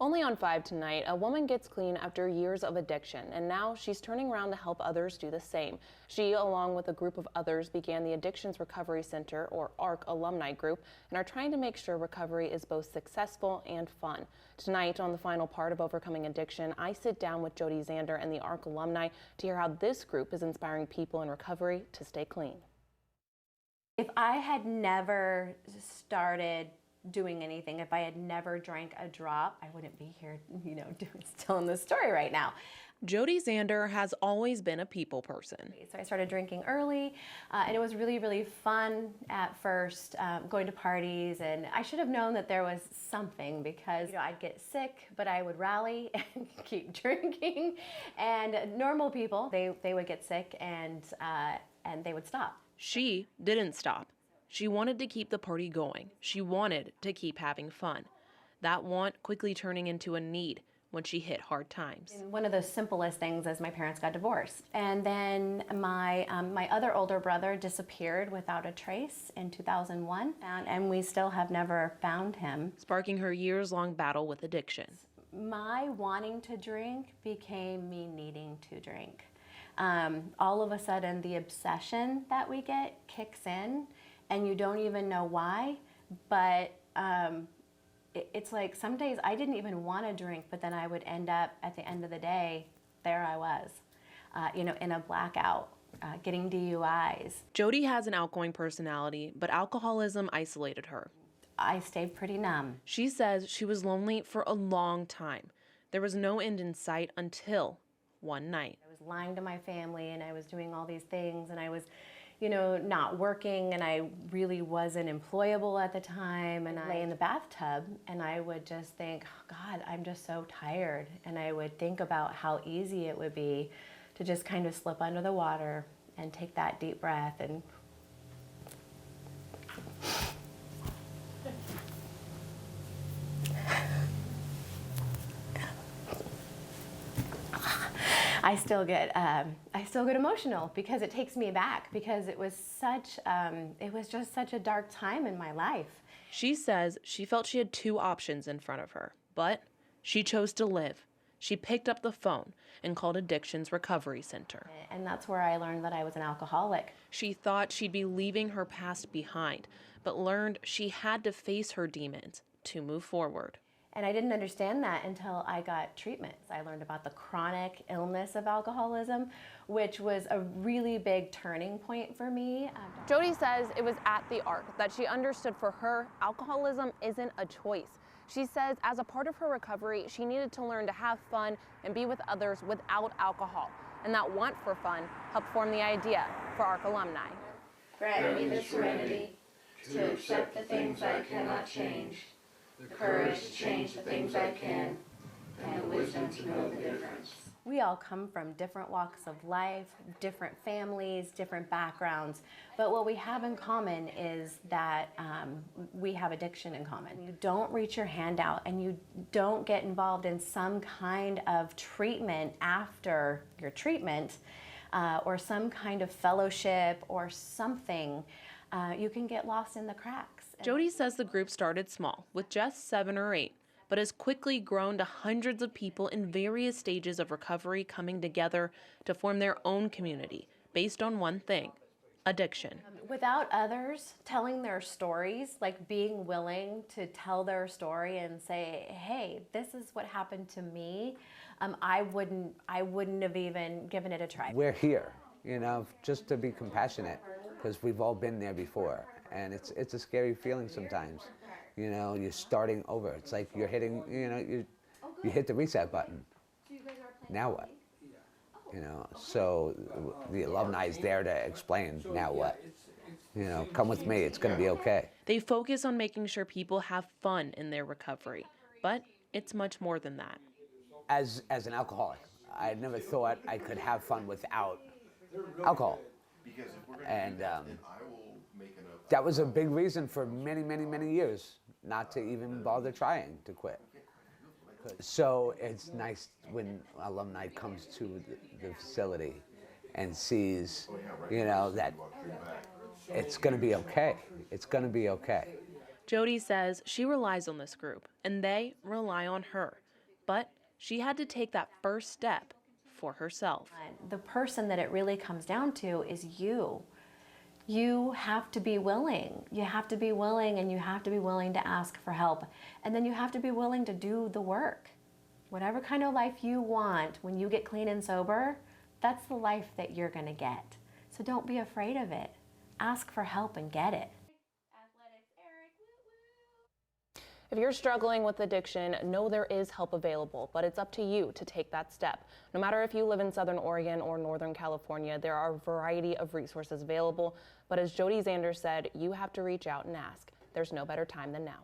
Only on 5 tonight, a woman gets clean after years of addiction, and now she's turning around to help others do the same. She, along with a group of others, began the Addictions Recovery Center, or ARC alumni group, and are trying to make sure recovery is both successful and fun. Tonight, on the final part of Overcoming Addiction, I sit down with Jody Zander and the ARC alumni to hear how this group is inspiring people in recovery to stay clean. If I had never started doing anything, if I had never drank a drop, I wouldn't be here, telling this story right now. Jody Zander has always been a people person. So I started drinking early, and it was really, really fun at first, going to parties, and I should have known that there was something because I'd get sick, but I would rally and keep drinking. And normal people, they would get sick and they would stop. She didn't stop. She wanted to keep the party going. She wanted to keep having fun. That want quickly turning into a need when she hit hard times. And one of the simplest things is my parents got divorced. And then my other older brother disappeared without a trace in 2001, and we still have never found him. Sparking her years-long battle with addiction. My wanting to drink became me needing to drink. All of a sudden, the obsession that we get kicks in, and you don't even know why, but it's like some days I didn't even want to drink, but then I would end up at the end of the day, there I was, in a blackout, getting DUIs. Jody has an outgoing personality, but alcoholism isolated her. I stayed pretty numb. She says she was lonely for a long time. There was no end in sight until one night. I was lying to my family, and I was doing all these things, and I was not working, and I really wasn't employable at the time, and I lay in the bathtub and I would just think, oh God, I'm just so tired. And I would think about how easy it would be to just kind of slip under the water and take that deep breath and I still get emotional because it takes me back, because it was just such a dark time in my life. She says she felt she had two options in front of her, but she chose to live. She picked up the phone and called Addictions Recovery Center. And that's where I learned that I was an alcoholic. She thought she'd be leaving her past behind, but learned she had to face her demons to move forward. And I didn't understand that until I got treatments. I learned about the chronic illness of alcoholism, which was a really big turning point for me. Jody says it was at the ARC that she understood for her, alcoholism isn't a choice. She says as a part of her recovery, she needed to learn to have fun and be with others without alcohol. And that want for fun helped form the idea for ARC alumni. Grant me the serenity to accept the things I cannot change, the courage to change the things I can, and the wisdom to know the difference. We all come from different walks of life, different families, different backgrounds, but what we have in common is that we have addiction in common. You don't reach your hand out and you don't get involved in some kind of treatment after your treatment, or some kind of fellowship or something. You can get lost in the cracks. Jody says the group started small, with just 7 or 8, but has quickly grown to hundreds of people in various stages of recovery coming together to form their own community based on one thing: addiction. Without others telling their stories, like being willing to tell their story and say, hey, this is what happened to me, I wouldn't have even given it a try. We're here, just to be compassionate, because we've all been there before. And it's a scary feeling sometimes. You're starting over. It's like you're hitting, you hit the reset button. Now what? So the alumni is there to explain, now what? Come with me, it's gonna be okay. They focus on making sure people have fun in their recovery, but it's much more than that. As an alcoholic, I never thought I could have fun without alcohol. And that was a big reason for many, many, many years not to even bother trying to quit. So it's nice when alumni comes to the facility and sees, that it's going to be okay. It's going to be okay. Jody says she relies on this group, and they rely on her. but she had to take that first step for herself. The person that it really comes down to is you. You have to be willing. You have to be willing, and you have to be willing to ask for help. And then you have to be willing to do the work. Whatever kind of life you want when you get clean and sober, that's the life that you're gonna get. So don't be afraid of it. Ask for help and get it. If you're struggling with addiction, know there is help available, but it's up to you to take that step. No matter if you live in Southern Oregon or Northern California, there are a variety of resources available. But as Jody Zander said, you have to reach out and ask. There's no better time than now.